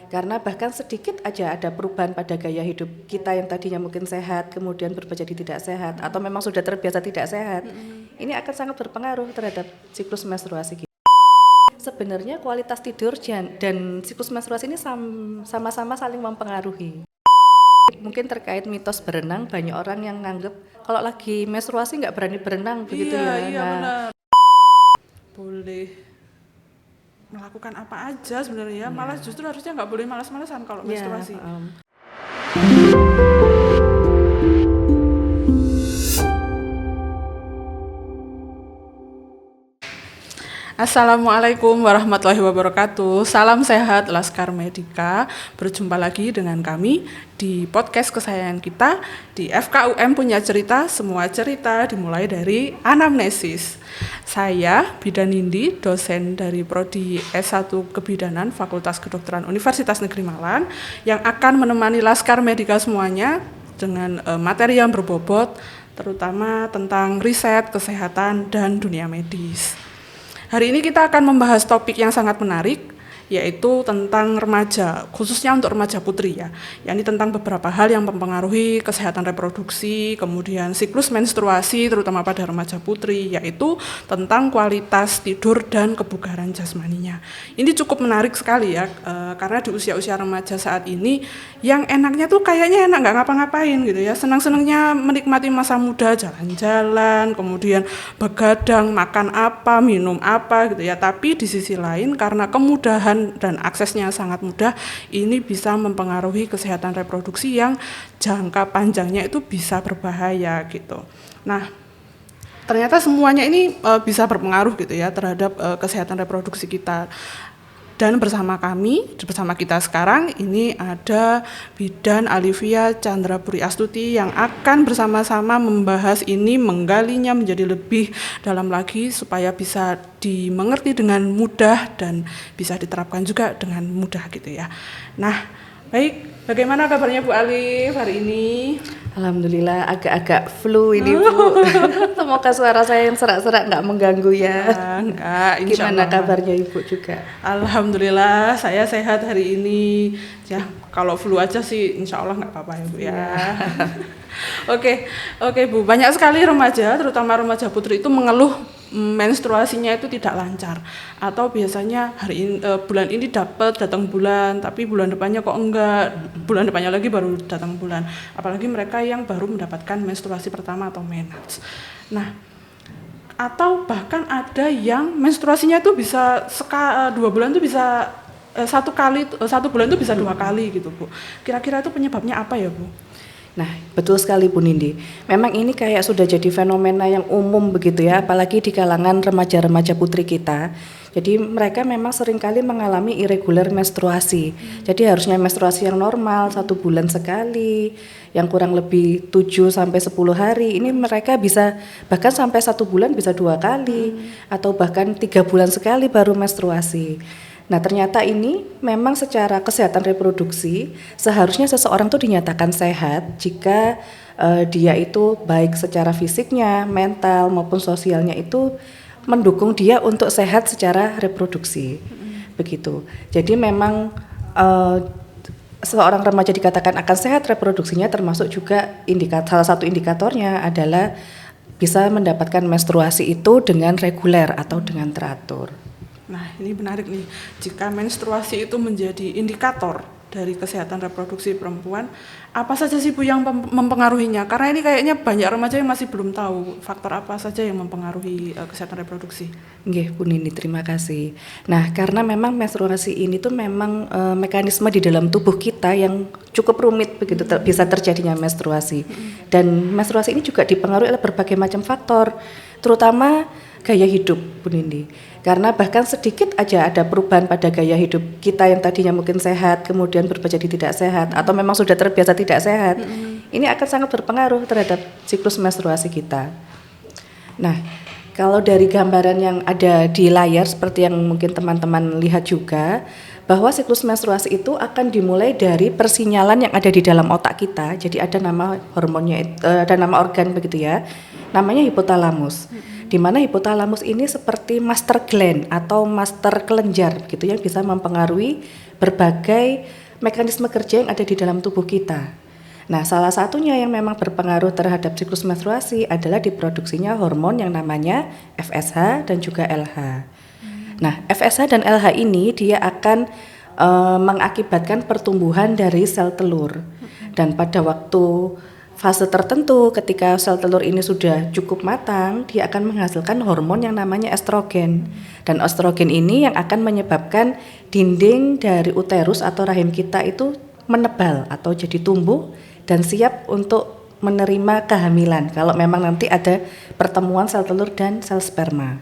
Karena bahkan sedikit aja ada perubahan pada gaya hidup kita yang tadinya mungkin sehat, kemudian berubah jadi tidak sehat, atau memang sudah terbiasa tidak sehat, ini akan sangat berpengaruh terhadap siklus menstruasi kita. Sebenarnya kualitas tidur dan siklus menstruasi ini sama-sama saling mempengaruhi. Mungkin terkait mitos berenang, banyak orang yang nganggep kalau lagi menstruasi nggak berani berenang begitu ya. Iya benar. Boleh melakukan apa aja sebenarnya, malah justru harusnya nggak boleh malas-malasan kalau menstruasi. Assalamualaikum warahmatullahi wabarakatuh. Salam sehat Laskar Medika. Berjumpa lagi dengan kami di podcast kesayangan kita di FKUM Punya Cerita. Semua cerita dimulai dari anamnesis. Saya Bidan Nindi, dosen dari Prodi S1 Kebidanan Fakultas Kedokteran Universitas Negeri Malang, yang akan menemani Laskar Medika semuanya dengan materi yang berbobot, terutama tentang riset, kesehatan, dan dunia medis. Hari ini kita akan membahas topik yang sangat menarik, yaitu tentang remaja, khususnya untuk remaja putri ya. Yakni tentang beberapa hal yang mempengaruhi kesehatan reproduksi, kemudian siklus menstruasi terutama pada remaja putri, yaitu tentang kualitas tidur dan kebugaran jasmaninya. Ini cukup menarik sekali ya, karena di usia-usia remaja saat ini yang enaknya tuh kayaknya enak nggak ngapa-ngapain gitu ya, senang-senangnya menikmati masa muda, jalan-jalan, kemudian begadang, makan apa, minum apa gitu ya. Tapi di sisi lain karena kemudahan dan aksesnya sangat mudah, ini bisa mempengaruhi kesehatan reproduksi yang jangka panjangnya itu bisa berbahaya gitu. Nah, ternyata semuanya ini bisa berpengaruh gitu ya terhadap kesehatan reproduksi kita. Dan bersama kita sekarang ini ada Bidan Alivia Chandrapuri Astuti yang akan bersama-sama membahas ini, menggalinya menjadi lebih dalam lagi supaya bisa dimengerti dengan mudah dan bisa diterapkan juga dengan mudah gitu ya. Nah, baik, bagaimana kabarnya Bu Alif hari ini? Alhamdulillah agak-agak flu ini Bu. Semoga suara saya yang serak-serak nggak mengganggu ya. Enggak, insya Gimana Allah. Kabarnya Ibu juga? Alhamdulillah saya sehat hari ini. Ya, kalau flu aja sih insya Allah nggak apa-apa ya Bu ya. Oke Bu, banyak sekali remaja, terutama remaja putri itu mengeluh menstruasinya itu tidak lancar, atau biasanya bulan ini datang bulan, tapi bulan depannya kok enggak, bulan depannya lagi baru datang bulan, apalagi mereka yang baru mendapatkan menstruasi pertama atau menarche. Nah, atau bahkan ada yang menstruasinya itu bisa 2 bulan itu bisa satu bulan itu bisa 2 kali gitu Bu. Kira-kira itu penyebabnya apa ya Bu? Nah, betul sekali Bu Nindi. Memang ini kayak sudah jadi fenomena yang umum begitu ya, apalagi di kalangan remaja-remaja putri kita. Jadi mereka memang seringkali mengalami irregular menstruasi. Jadi harusnya menstruasi yang normal 1 bulan sekali, yang kurang lebih 7 sampai 10 hari. Ini mereka bisa bahkan sampai 1 bulan bisa 2 kali, atau bahkan 3 bulan sekali baru menstruasi. Nah, ternyata ini memang secara kesehatan reproduksi seharusnya seseorang tuh dinyatakan sehat jika dia itu baik secara fisiknya, mental maupun sosialnya itu mendukung dia untuk sehat secara reproduksi. Begitu. Jadi memang seorang remaja dikatakan akan sehat reproduksinya termasuk juga salah satu indikatornya adalah bisa mendapatkan menstruasi itu dengan reguler atau dengan teratur. Nah, ini menarik nih. Jika menstruasi itu menjadi indikator dari kesehatan reproduksi perempuan, apa saja sih Bu yang mempengaruhinya? Karena ini kayaknya banyak remaja yang masih belum tahu faktor apa saja yang mempengaruhi kesehatan reproduksi. Nggih, Bu Nini, terima kasih. Nah, karena memang menstruasi ini tuh memang mekanisme di dalam tubuh kita yang cukup rumit begitu bisa terjadinya menstruasi. Dan menstruasi ini juga dipengaruhi oleh berbagai macam faktor, terutama gaya hidup, Bu Nindi. Karena bahkan sedikit aja ada perubahan pada gaya hidup kita yang tadinya mungkin sehat, kemudian berubah jadi tidak sehat, atau memang sudah terbiasa tidak sehat, ini akan sangat berpengaruh terhadap siklus menstruasi kita. Nah, kalau dari gambaran yang ada di layar seperti yang mungkin teman-teman lihat juga, bahwa siklus menstruasi itu akan dimulai dari persinyalan yang ada di dalam otak kita. Jadi ada nama hormonnya, ada nama organ begitu ya, namanya hipotalamus. Di mana hipotalamus ini seperti master gland atau master kelenjar gitu yang bisa mempengaruhi berbagai mekanisme kerja yang ada di dalam tubuh kita. Nah, salah satunya yang memang berpengaruh terhadap siklus menstruasi adalah diproduksinya hormon yang namanya FSH dan juga LH. Nah, FSH dan LH ini dia akan mengakibatkan pertumbuhan dari sel telur. Dan pada waktu fase tertentu ketika sel telur ini sudah cukup matang, dia akan menghasilkan hormon yang namanya estrogen. Dan estrogen ini yang akan menyebabkan dinding dari uterus atau rahim kita itu menebal atau jadi tumbuh dan siap untuk menerima kehamilan kalau memang nanti ada pertemuan sel telur dan sel sperma.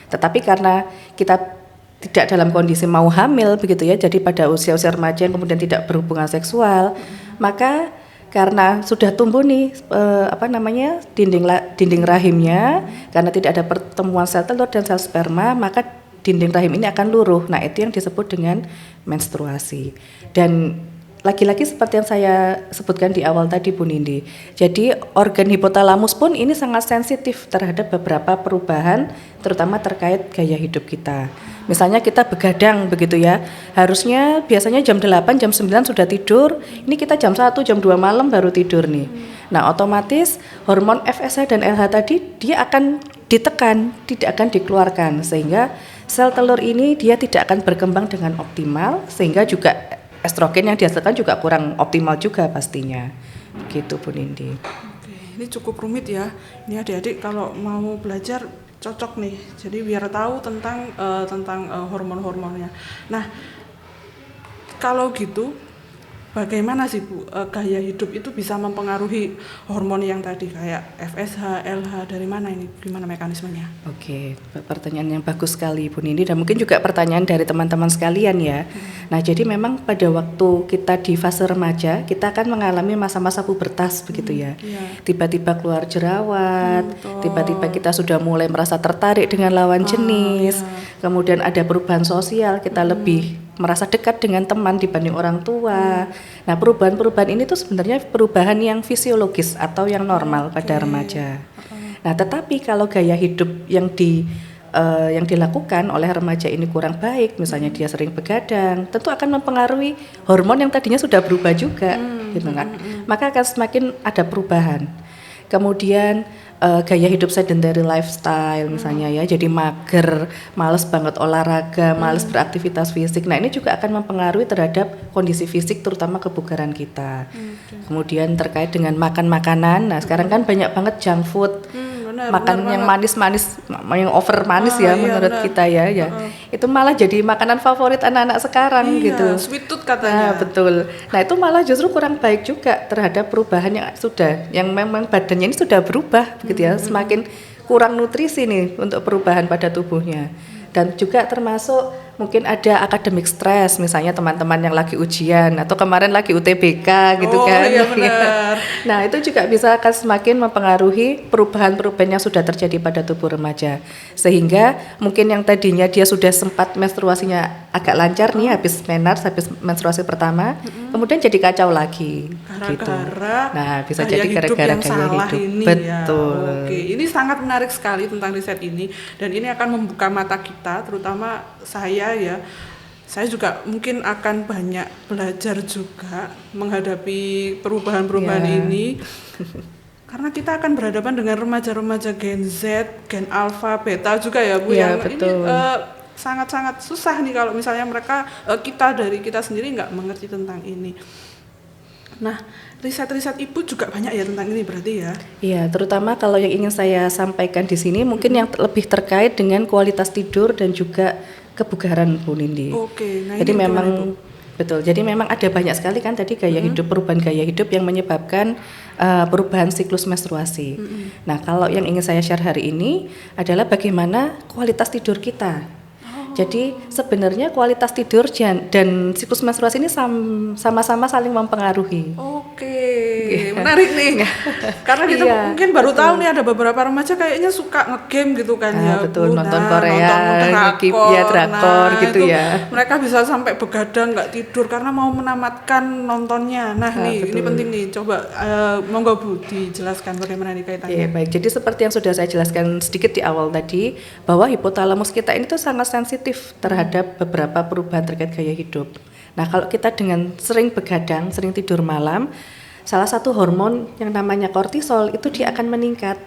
Tetapi karena kita tidak dalam kondisi mau hamil begitu ya, jadi pada usia-usia remaja yang kemudian tidak berhubungan seksual, maka karena sudah tumbuh nih dinding rahimnya, karena tidak ada pertemuan sel telur dan sel sperma, maka dinding rahim ini akan luruh. Nah, itu yang disebut dengan menstruasi. Dan lagi-lagi seperti yang saya sebutkan di awal tadi Bu Nindi. Jadi organ hipotalamus pun ini sangat sensitif terhadap beberapa perubahan terutama terkait gaya hidup kita. Misalnya kita begadang begitu ya. Harusnya biasanya jam 8, jam 9 sudah tidur. Ini kita jam 1, jam 2 malam baru tidur nih. Nah, otomatis hormon FSH dan LH tadi dia akan ditekan, tidak akan dikeluarkan sehingga sel telur ini dia tidak akan berkembang dengan optimal sehingga juga estrogen yang dihasilkan juga kurang optimal juga pastinya. Begitu Bu Nindi. Oke, ini cukup rumit ya. Ini adik-adik kalau mau belajar cocok nih. Jadi biar tahu tentang hormon-hormonnya. Nah, kalau gitu bagaimana sih Bu gaya hidup itu bisa mempengaruhi hormon yang tadi kayak FSH, LH, dari mana ini? Gimana mekanismenya? Oke, pertanyaan yang bagus sekali Bu Nindi dan mungkin juga pertanyaan dari teman-teman sekalian ya. Nah, jadi memang pada waktu kita di fase remaja, kita akan mengalami masa-masa pubertas begitu ya. Tiba-tiba keluar jerawat, tiba-tiba kita sudah mulai merasa tertarik dengan lawan jenis. Kemudian ada perubahan sosial, kita lebih merasa dekat dengan teman dibanding orang tua. Nah, perubahan-perubahan ini tuh sebenarnya perubahan yang fisiologis atau yang normal pada remaja. Nah, tetapi kalau gaya hidup yang dilakukan oleh remaja ini kurang baik, misalnya dia sering begadang, tentu akan mempengaruhi hormon yang tadinya sudah berubah juga, gitu kan? Maka akan semakin ada perubahan. Kemudian gaya hidup sedentary lifestyle misalnya ya, jadi mager, malas banget olahraga, malas beraktivitas fisik. Nah, ini juga akan mempengaruhi terhadap kondisi fisik terutama kebugaran kita. Kemudian terkait dengan makan makanan, nah sekarang kan banyak banget junk food. Makan yang manis-manis, yang over manis ya menurut kita ya. Itu malah jadi makanan favorit anak-anak sekarang gitu. Sweet tooth katanya. Nah, betul. Nah, itu malah justru kurang baik juga terhadap perubahan yang memang badannya ini sudah berubah gitu ya. Semakin kurang nutrisi nih untuk perubahan pada tubuhnya. Dan juga termasuk mungkin ada academic stress, misalnya teman-teman yang lagi ujian atau kemarin lagi UTBK gitu kan. Iya benar. Nah, itu juga bisa akan semakin mempengaruhi perubahan-perubahan yang sudah terjadi pada tubuh remaja. Sehingga mungkin yang tadinya dia sudah sempat menstruasinya agak lancar nih habis menstruasi pertama, kemudian jadi kacau lagi gitu. Nah, bisa jadi gara-gara gaya hidup. Ini, betul. Ya. Oke, ini sangat menarik sekali tentang riset ini dan ini akan membuka mata kita, terutama saya juga mungkin akan banyak belajar juga menghadapi perubahan-perubahan ini karena kita akan berhadapan dengan remaja-remaja Gen Z, Gen Alpha, Beta juga ya Bu, yang betul. Ini sangat-sangat susah nih kalau misalnya kita sendiri nggak mengerti tentang ini. Nah, riset-riset Ibu juga banyak ya tentang ini berarti ya? Iya, terutama kalau yang ingin saya sampaikan di sini mungkin yang lebih terkait dengan kualitas tidur dan juga kebugaran Bu Nindi. Oke, nah jadi memang betul. Jadi memang ada banyak sekali kan tadi perubahan gaya hidup yang menyebabkan perubahan siklus menstruasi. Nah, kalau yang ingin saya share hari ini adalah bagaimana kualitas tidur kita. Jadi sebenarnya kualitas tidur dan siklus menstruasi ini sama-sama saling mempengaruhi. Oke, menarik nih. Karena kita mungkin baru tahu nih ada beberapa remaja kayaknya suka nge-game gitu kan ya. Betul, nonton Korea, drakor gitu ya. Mereka bisa sampai begadang nggak tidur karena mau menamatkan nontonnya. Nah ini penting nih, coba monggo Bu dijelaskan bagaimana nih kaitannya. Baik, jadi seperti yang sudah saya jelaskan sedikit di awal tadi, bahwa hipotalamus kita ini tuh sangat sensitif terhadap beberapa perubahan terkait gaya hidup. Nah, kalau kita dengan sering begadang, sering tidur malam, salah satu hormon yang namanya kortisol itu dia akan meningkat.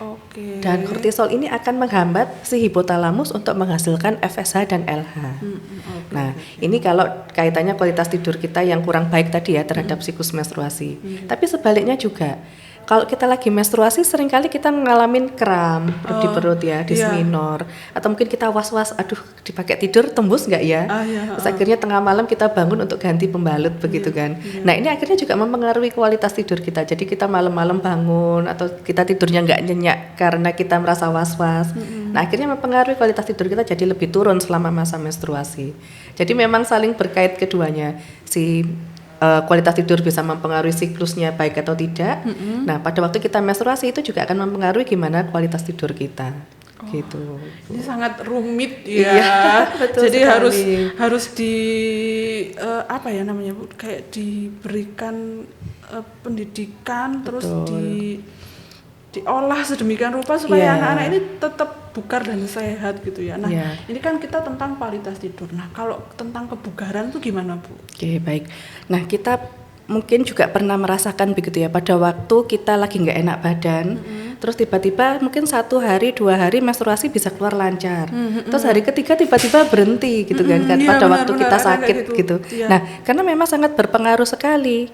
Oke. Dan kortisol ini akan menghambat si hipotalamus untuk menghasilkan FSH dan LH. Oke, Nah, ini kalau kaitannya kualitas tidur kita yang kurang baik tadi ya terhadap siklus menstruasi. Tapi sebaliknya juga, kalau kita lagi menstruasi seringkali kita ngalamin kram di perut ya, disminor, atau mungkin kita was-was, aduh dipakai tidur tembus nggak ya? Terus akhirnya tengah malam kita bangun untuk ganti pembalut begitu kan. Nah, ini akhirnya juga mempengaruhi kualitas tidur kita. Jadi kita malam-malam bangun atau kita tidurnya nggak nyenyak karena kita merasa was-was. Nah, akhirnya mempengaruhi kualitas tidur kita jadi lebih turun selama masa menstruasi. Jadi memang saling berkait keduanya. Si kualitas tidur bisa mempengaruhi siklusnya baik atau tidak. Nah, pada waktu kita menstruasi itu juga akan mempengaruhi gimana kualitas tidur kita. Gitu. Ini sangat rumit ya. Iya, betul jadi sekali. harus di apa ya namanya Bu? Kayak diberikan pendidikan terus diolah sedemikian rupa supaya anak-anak ini tetap bugar dan sehat gitu ya. Nah, ini kan kita tentang kualitas tidur. Nah, kalau tentang kebugaran itu gimana, Bu? Oke, baik. Nah, kita mungkin juga pernah merasakan begitu ya, pada waktu kita lagi nggak enak badan, terus tiba-tiba mungkin 1 hari 2 hari menstruasi bisa keluar lancar, terus hari ketiga tiba-tiba berhenti gitu kan, pada waktu kita sakit gitu. Nah, karena memang sangat berpengaruh sekali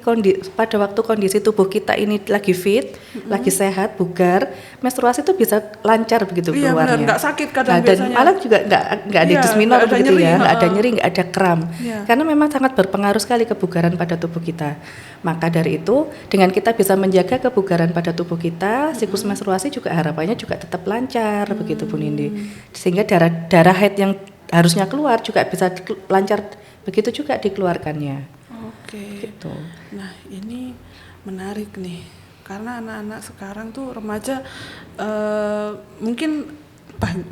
pada waktu kondisi tubuh kita ini lagi fit, lagi sehat, bugar, menstruasi itu bisa lancar begitu keluarnya. Nggak sakit kadang dan biasanya. malah juga nggak ada disminor begitu ya, nggak ada nyeri, nggak ada kram, karena memang sangat berpengaruh sekali kebugaran pada tubuh kita. Maka dari itu, dengan kita bisa menjaga kebugaran pada tubuh kita, siklus menstruasi juga harapannya juga tetap lancar begitu Bu Nindi. Sehingga darah haid yang harusnya keluar juga bisa lancar begitu juga dikeluarkannya. Oke. Gitu. Nah, ini menarik nih. Karena anak-anak sekarang tuh remaja mungkin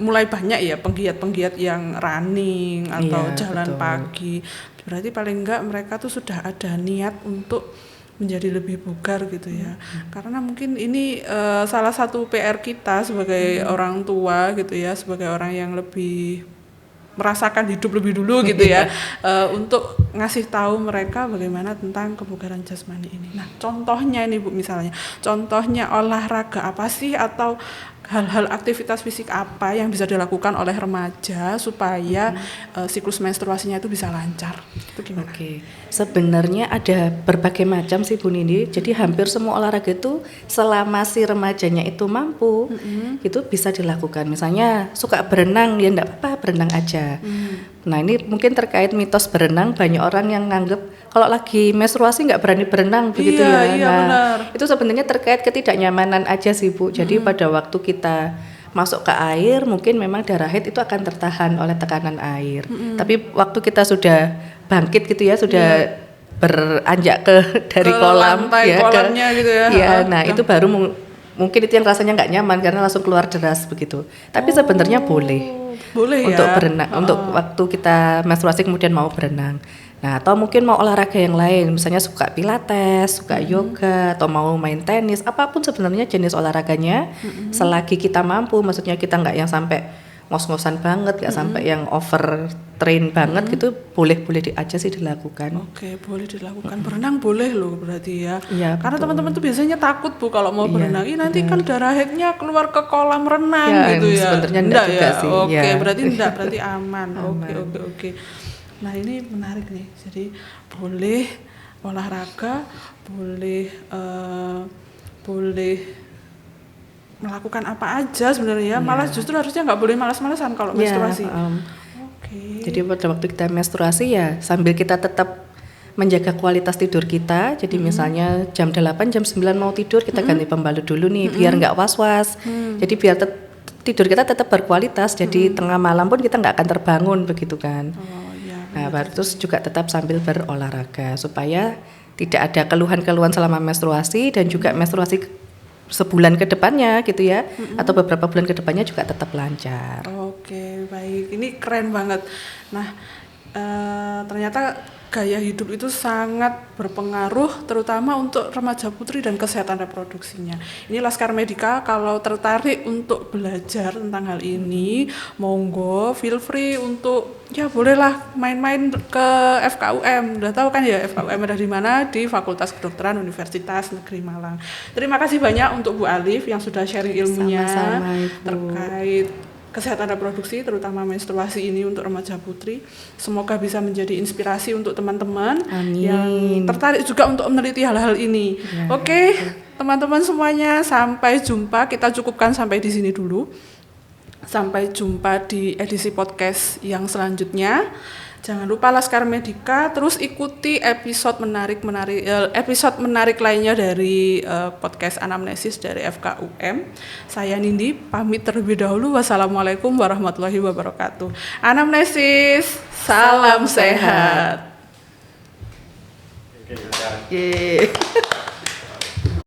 mulai banyak ya penggiat-penggiat yang running atau jalan pagi. Berarti paling enggak mereka tuh sudah ada niat untuk menjadi lebih bugar gitu ya. Karena mungkin ini salah satu PR kita sebagai orang tua gitu ya, sebagai orang yang lebih merasakan hidup lebih dulu gitu ya, untuk ngasih tahu mereka bagaimana tentang kebugaran jasmani ini. Nah, contohnya ini Bu, misalnya contohnya olahraga apa sih atau hal-hal aktivitas fisik apa yang bisa dilakukan oleh remaja supaya siklus menstruasinya itu bisa lancar? Itu gimana? Oke, sebenarnya ada berbagai macam sih Bu Nindi. Jadi hampir semua olahraga itu selama si remajanya itu mampu, itu bisa dilakukan. Misalnya suka berenang, ya enggak apa-apa, berenang aja. Nah, ini mungkin terkait mitos berenang, banyak orang yang nganggep kalau lagi menstruasi nggak berani berenang begitu ya. Iya, Nah, benar. itu sebenarnya terkait ketidaknyamanan aja sih Bu. Jadi pada waktu kita masuk ke air, mungkin memang darah haid itu akan tertahan oleh tekanan air. Tapi waktu kita sudah bangkit gitu ya, sudah beranjak dari Ke kolam lantai ya, kolamnya gitu ya. Iya, nah itu baru mungkin itu yang rasanya nggak nyaman karena langsung keluar deras begitu. Tapi sebenarnya boleh ya. untuk berenang, untuk waktu kita menstruasi kemudian mau berenang. Nah, atau mungkin mau olahraga yang lain, misalnya suka pilates, suka yoga, atau mau main tenis, apapun sebenarnya jenis olahraganya, selagi kita mampu, maksudnya kita nggak yang sampai ngos-ngosan banget, nggak sampai yang overtrain banget gitu, boleh aja sih dilakukan. Oke, boleh dilakukan. Berenang boleh loh berarti ya. Iya, karena betul. teman-teman tuh biasanya takut Bu kalau mau Iya, berenang. Nanti kan darah haidnya keluar ke kolam renang Ya, gitu ya. sebenarnya enggak juga sih, Oke, ya. berarti enggak, berarti aman. Oke. Nah, ini menarik nih. Jadi boleh olahraga, boleh melakukan apa aja sebenarnya. Malah justru harusnya nggak boleh malas-malasan kalau menstruasi. Oke. Jadi pada waktu kita menstruasi ya sambil kita tetap menjaga kualitas tidur kita. Jadi misalnya jam 8, jam 9 mau tidur, kita ganti pembalut dulu nih biar nggak was-was. Jadi biar tidur kita tetap berkualitas. Jadi tengah malam pun kita nggak akan terbangun begitu kan. Nah, terus juga tetap sambil berolahraga supaya tidak ada keluhan-keluhan selama menstruasi dan juga menstruasi sebulan ke depannya gitu ya, atau beberapa bulan ke depannya juga tetap lancar. Oke, baik. Ini keren banget. Nah, ternyata gaya hidup itu sangat berpengaruh terutama untuk remaja putri dan kesehatan reproduksinya. Ini Laskar Medika kalau tertarik untuk belajar tentang hal ini, monggo feel free untuk ya bolehlah main-main ke FKUM. Udah tahu kan ya FKUM ada di mana? Di Fakultas Kedokteran Universitas Negeri Malang. Terima kasih banyak untuk Bu Alif yang sudah sharing ilmunya terkait kesehatan reproduksi terutama menstruasi ini untuk remaja putri. Semoga bisa menjadi inspirasi untuk teman-teman yang tertarik juga untuk meneliti hal-hal ini. Ya. Oke, teman-teman semuanya, sampai jumpa. Kita cukupkan sampai di sini dulu. Sampai jumpa di edisi podcast yang selanjutnya. Jangan lupa Laskar Medika, terus ikuti episode menarik lainnya dari podcast Anamnesis dari FKUM. Saya Nindi, pamit terlebih dahulu. Wassalamualaikum warahmatullahi wabarakatuh. Anamnesis, salam sehat. Oke,